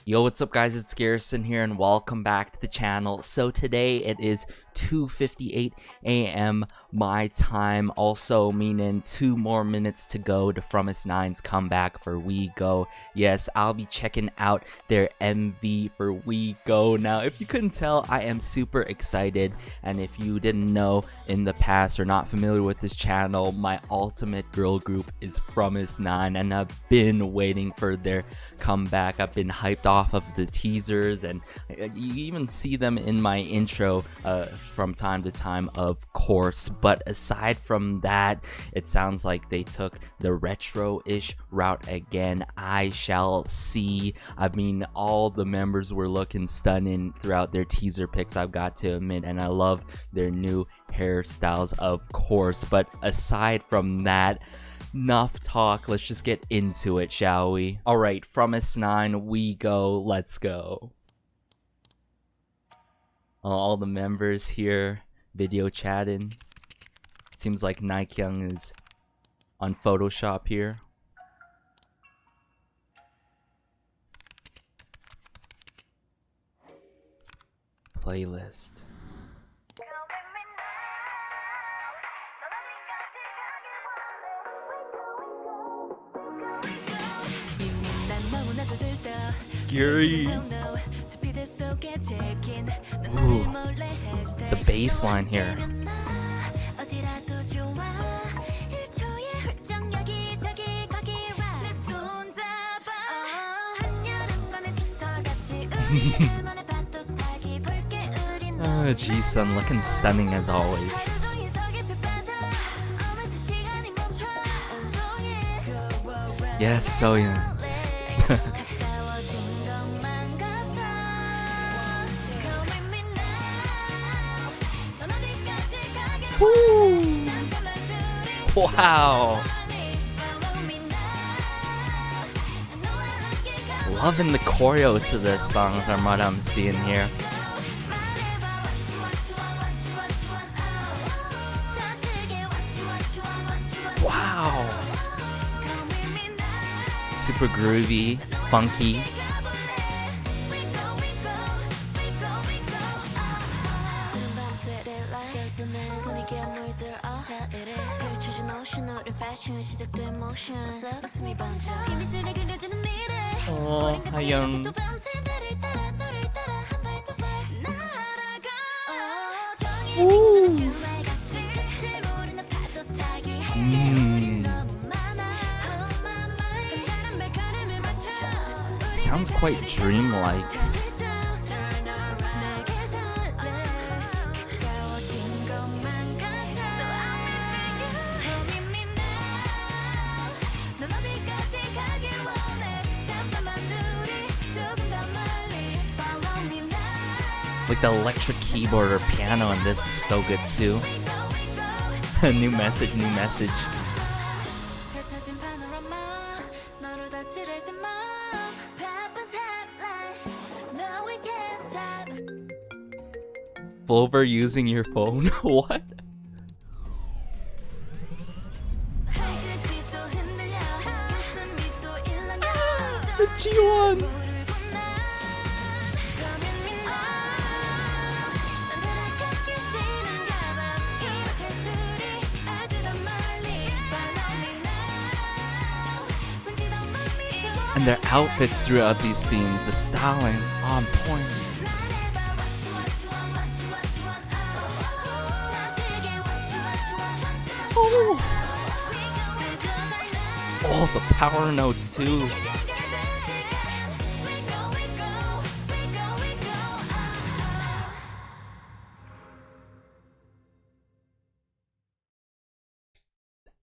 Yo, what's up guys, it's Garrison here and welcome back to the channel. So today it is 2:58 a.m. my time, also meaning 2 more minutes to go to Fromistnine's comeback for We Go. Yes, I'll be checking out their MV for We Go. Now, if you couldn't tell, I am super excited, and if you didn't know in the past or not familiar with this channel, my ultimate girl group is Fromistnine, and I've been waiting for their comeback. I've been hyped off of the teasers, and you even see them in my intro from time to time, of course. But aside from that, it sounds like they took the retro-ish route again. I shall see. I mean, all the members were looking stunning throughout their teaser pics, I've got to admit, and I love their new hairstyles, of course. But aside from that, enough talk, let's just get into it, shall we? Alright, Fromistnine, We Go, let's go. All the members here video chatting. Seems like Naekyung is on Photoshop here. Playlist. Yuri. Ooh, the bass line here. Ji-sun looking stunning as always. Yes, Soyeon. Wow. Loving the choreo to this song from what I'm seeing here. Wow. Super groovy, funky. Oh, Hayoung. Sounds quite dreamlike. Like the electric keyboard or piano in this is so good too. New message, new message. Flover using your phone? What? The G1! And their outfits throughout these scenes, the styling on point. Oh, the power notes too.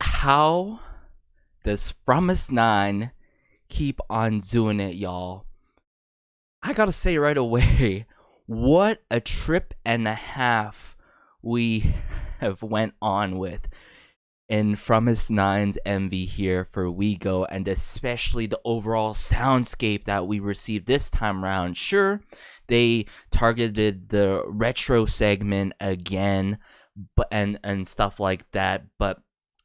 How does Fromistnine keep on doing it, y'all? I gotta say right away, what a trip and a half we have went on with in Fromistnine's MV here for We Go, and especially the overall soundscape that we received this time around. Sure, they targeted the retro segment again, but and stuff like that, but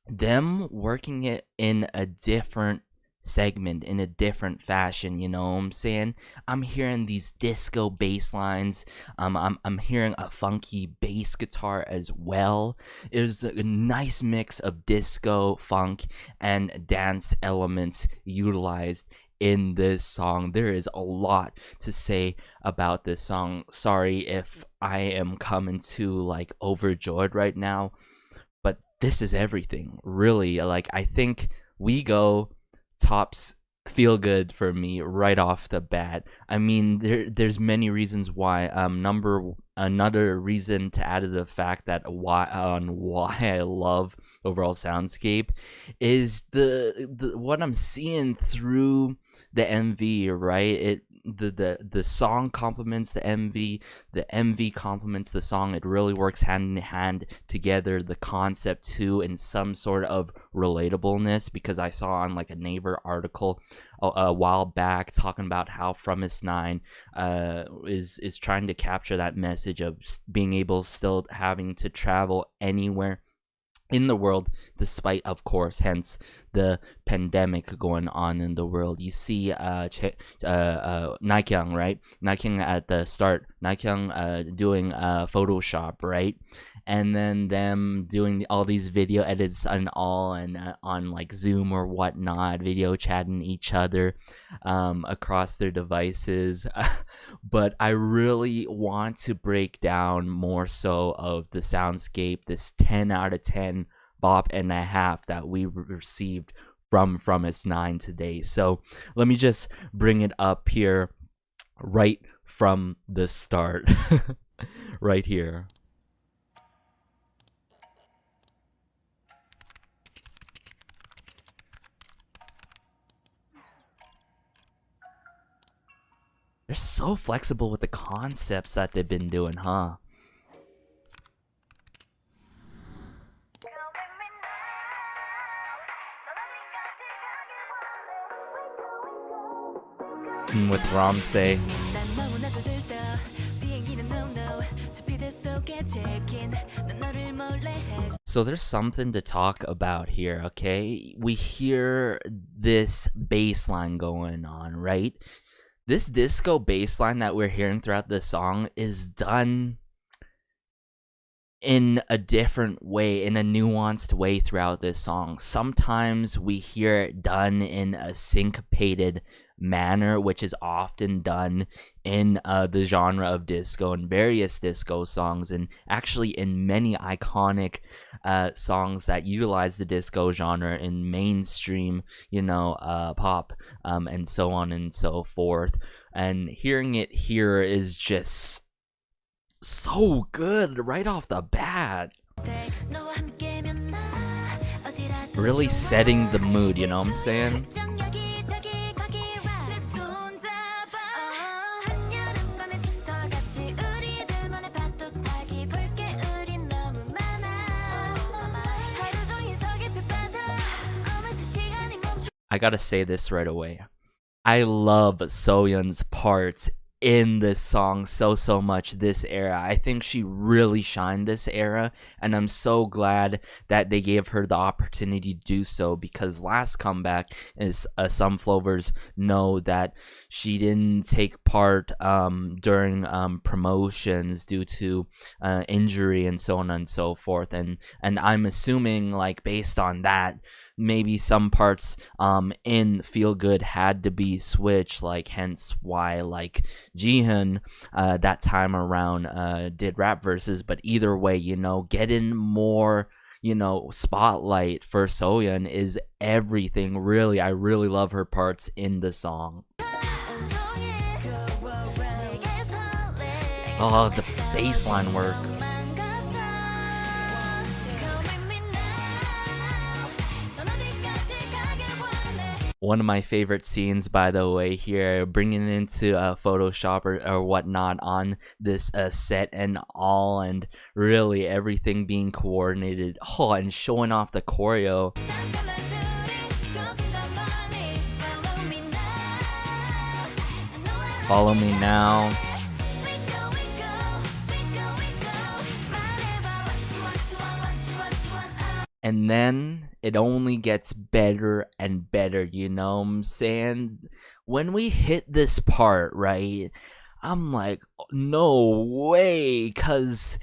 them working it in a different segment in a different fashion, you know what I'm saying? I'm hearing these disco bass lines. I'm hearing a funky bass guitar as well. There's a nice mix of disco, funk, and dance elements utilized in this song. There is a lot to say about this song. Sorry if I am coming too like overjoyed right now, but this is everything, really. Like, I think we go tops feel good for me right off the bat. I mean, there's many reasons why. Another reason to add to the fact that why I love overall soundscape is the what I'm seeing through the MV, right? The song complements the MV complements the song. It really works hand in hand together, the concept too, in some sort of relatableness, because I saw on like a Naver article a while back talking about how Fromist9 is trying to capture that message of being able, still having to travel anywhere in the world, despite, of course, hence the pandemic going on in the world. You see Nakyang, right? Nakyang at the start, Nakyang doing Photoshop, right? And then them doing all these video edits and all, and on like Zoom or whatnot, video chatting each other across their devices. But I really want to break down more so of the soundscape, this 10 out of 10 bop and a half that we received from Fromist9 today. So let me just bring it up here right from the start. Right here. They're so flexible with the concepts that they've been doing, huh? With Ramsey. So there's something to talk about here, okay? We hear this bass line going on, right? This disco bass line that we're hearing throughout the song is done in a different way, in a nuanced way throughout this song. Sometimes we hear it done in a syncopated manner, which is often done in the genre of disco and various disco songs, and actually in many iconic songs that utilize the disco genre in mainstream, pop, and so on and so forth. And hearing it here is just so good right off the bat. Really setting the mood, you know what I'm saying? I gotta say this right away. I love Soyeon's parts in this song so much this era. I think she really shined this era, and I'm so glad that they gave her the opportunity to do so, because last comeback is some Flovers know that she didn't take part during promotions due to injury and so on and so forth, and I'm assuming, like, based on that, maybe some parts in Feel Good had to be switched, like, hence why, like, Jihoon that time around did rap verses. But either way, getting more spotlight for Soyeon is everything. Really, I really love her parts in the song. Oh, the bassline work. One of my favorite scenes, by the way, here, bringing it into Photoshop or whatnot on this set and all, and really everything being coordinated. Oh, and showing off the choreo. Follow Me Now. And then it only gets better and better, you know what I'm saying? When we hit this part, right, I'm like, no way, cause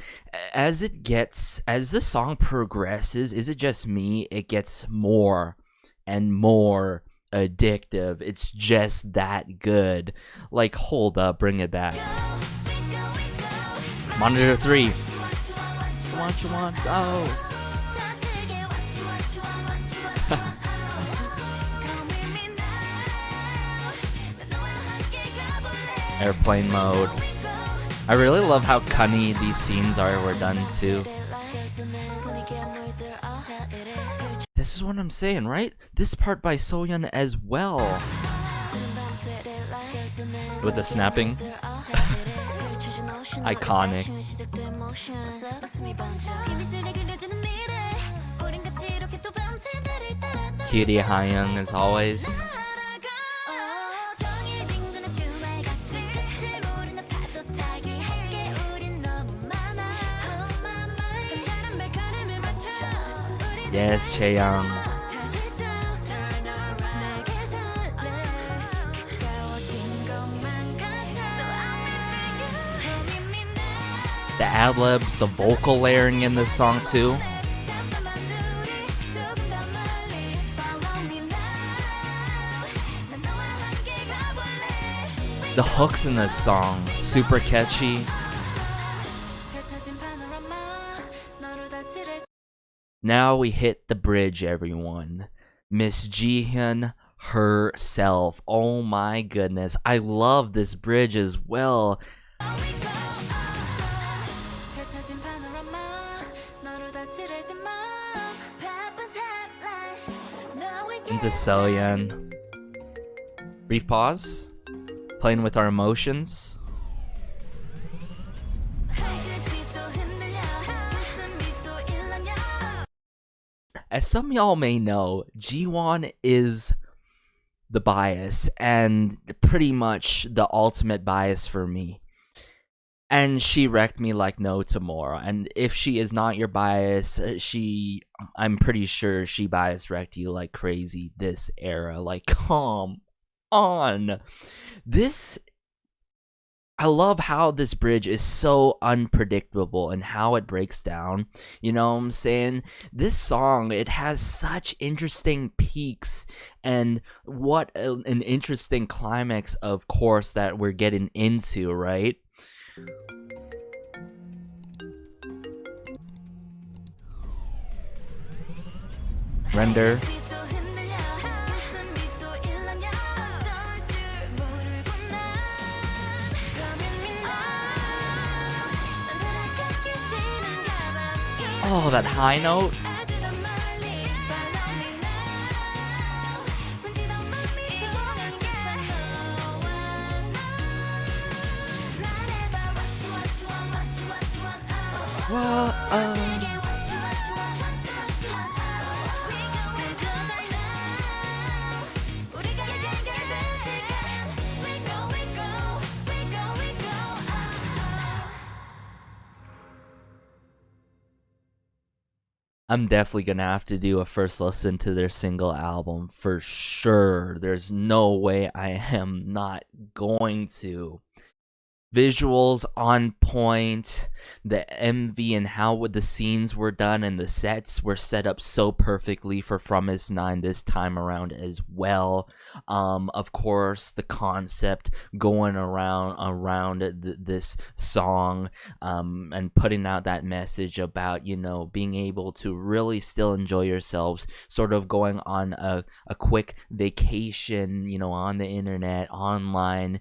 as the song progresses, is it just me? It gets more and more addictive. It's just that good. Like, hold up, bring it back. Monitor 3. What you want, go. Airplane mode. I really love how cunny these scenes were done too. This is what I'm saying, right? This part by Soyeon as well. With the snapping. Iconic. Cutie Hayoung as always. Yes, Chaeyoung. The ad-libs, the vocal layering in this song too. The hooks in this song, super catchy. Now we hit the bridge, everyone. Miss Jihyun herself. Oh my goodness. I love this bridge as well. Into Soyeon. Brief pause. Playing with our emotions. As some of y'all may know, Jiwon is the bias, and pretty much the ultimate bias for me. And she wrecked me like no tomorrow. And if she is not your bias, I'm pretty sure she bias wrecked you like crazy this era. Like, come on. I love how this bridge is so unpredictable and how it breaks down. You know what I'm saying? This song, it has such interesting peaks, and what an interesting climax, of course, that we're getting into, right? Render. Oh, that high note. I'm definitely gonna have to do a first listen to their single album for sure. There's no way I am not going to. Visuals on point, the MV and how the scenes were done and the sets were set up so perfectly for Fromist9 this time around as well. Of course, the concept going around this song, and putting out that message about, you know, being able to really still enjoy yourselves, sort of going on a quick vacation, you know, on the internet, online,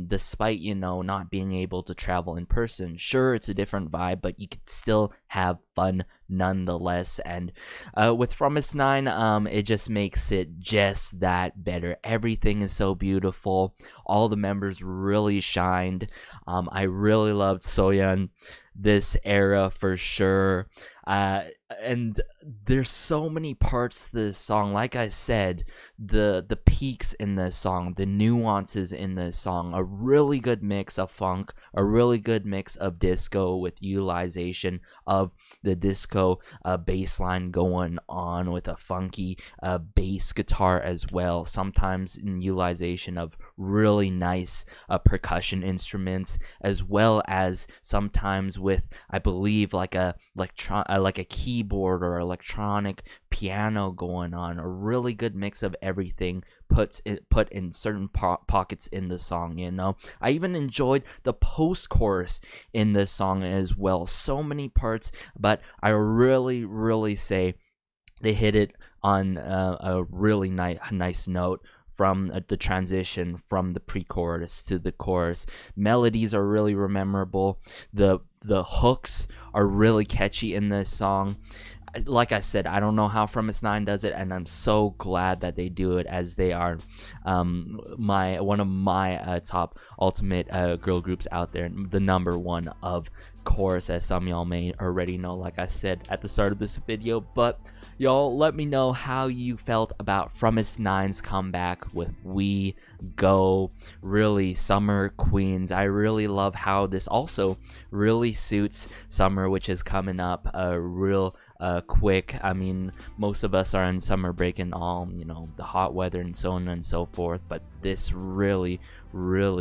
despite, you know, not being able to travel in person. Sure, it's a different vibe, but you could still have fun nonetheless. And with Fromist9, it just makes it just that better. Everything is so beautiful. All the members really shined. I really loved Soyeon this era for sure. and there's so many parts to this song. Like I said, the peaks in this song, the nuances in this song, a really good mix of funk, a really good mix of disco with utilization of the disco bass line going on with a funky bass guitar as well, sometimes in utilization of really nice percussion instruments, as well as sometimes with, I believe, like a keyboard or electronic piano going on. A really good mix of everything put in certain pockets in the song, you know. I even enjoyed the post-chorus in this song as well. So many parts, but I really say they hit it on a really nice note from the transition from the pre-chorus to the chorus. Melodies are really memorable. The hooks are really catchy in this song. Like I said, I don't know how Fromist9 does it, and I'm so glad that they do it, as they are one of my top ultimate girl groups out there, the #1 of course, as some y'all may already know, like I said at the start of this video. But y'all, let me know how you felt about Fromist9's comeback with We Go. Really, Summer Queens. I really love how this also really suits summer, which is coming up real quick. I mean, most of us are in summer break and all, you know, the hot weather and so on and so forth, but this really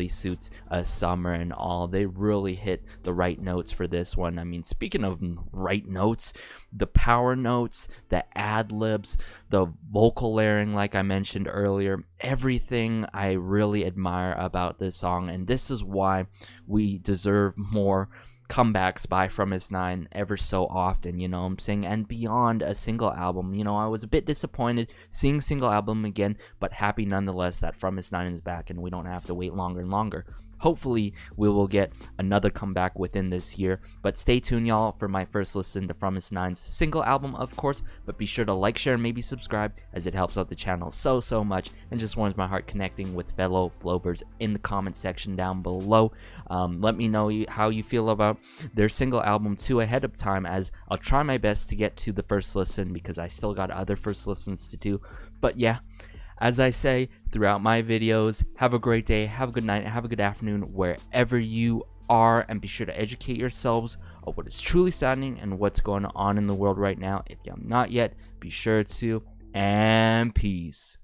suits summer and all. They really hit the right notes for this one. I mean, speaking of right notes, the power notes, the ad-libs, the vocal layering, like I mentioned earlier, everything I really admire about this song, and this is why we deserve more comebacks by Fromist9 ever so often, you know what I'm saying, and beyond a single album. You know, I was a bit disappointed seeing single album again, but happy nonetheless that Fromist9 is back and we don't have to wait longer and longer. Hopefully we will get another comeback within this year, but stay tuned, y'all, for my first listen to Fromist9's single album, of course. But be sure to like, share, and maybe subscribe, as it helps out the channel so much and just warms my heart connecting with fellow Flovers in the comment section down below. Let me know how you feel about their single album too ahead of time, as I'll try my best to get to the first listen because I still got other first listens to do. But yeah, as I say throughout my videos, have a great day, have a good night, have a good afternoon wherever you are, and be sure to educate yourselves on what is truly happening and what's going on in the world right now. If you have not yet, be sure to, and peace.